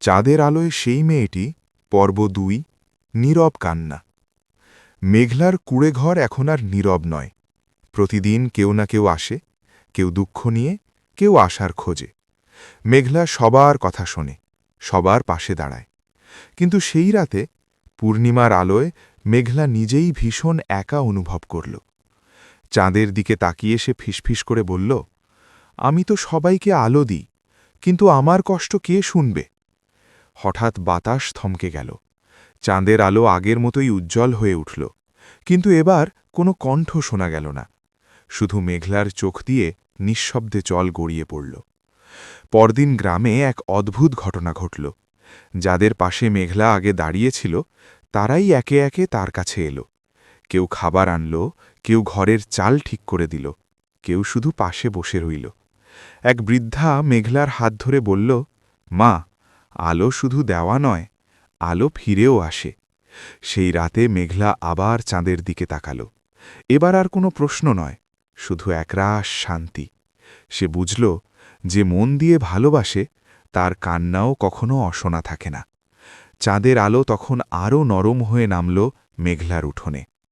চাঁদের আলোয় সেই মেয়েটি পর্ব ২ নীরব কান্না। মেঘলার কুঁড়েঘর এখন আর নীরব নয়। প্রতিদিন কেউ না কেউ আসে, কেউ দুঃখ নিয়ে, কেউ আশার খোঁজে। মেঘলা সবার কথা শোনে, সবার পাশে দাঁড়ায়। কিন্তু সেই রাতে পূর্ণিমার আলোয় মেঘলা নিজেই ভীষণ একা অনুভব করল। চাঁদের দিকে তাকিয়ে সে ফিসফিস করে বলল, আমি তো সবাইকে আলো দিই, কিন্তু আমার কষ্ট কে শুনবে? হঠাৎ বাতাস থমকে গেল। চাঁদের আলো আগের মতোই উজ্জ্বল হয়ে উঠল, কিন্তু এবার কোনো কণ্ঠ শোনা গেল না। শুধু মেঘলার চোখ দিয়ে নিঃশব্দে জল গড়িয়ে পড়ল। পরদিন গ্রামে এক অদ্ভুত ঘটনা ঘটল। যাদের পাশে মেঘলা আগে দাঁড়িয়েছিল তারাই একে একে তার কাছে এলো। কেউ খাবার আনল, কেউ ঘরের চাল ঠিক করে দিল, কেউ শুধু পাশে বসে রইল। এক বৃদ্ধা মেঘলার হাত ধরে বলল, মা, আলো শুধু দেওয়া নয়, আলো ফিরেও আসে। সেই রাতে মেঘলা আবার চাঁদের দিকে তাকাল। এবার আর কোনো প্রশ্ন নয়, শুধু একরাশ শান্তি। সে বুঝল, যে মন দিয়ে ভালোবাসে তার কান্নাও কখনো অশোনা থাকে না। চাঁদের আলো তখন আরও নরম হয়ে নামল মেঘলার উঠোনে।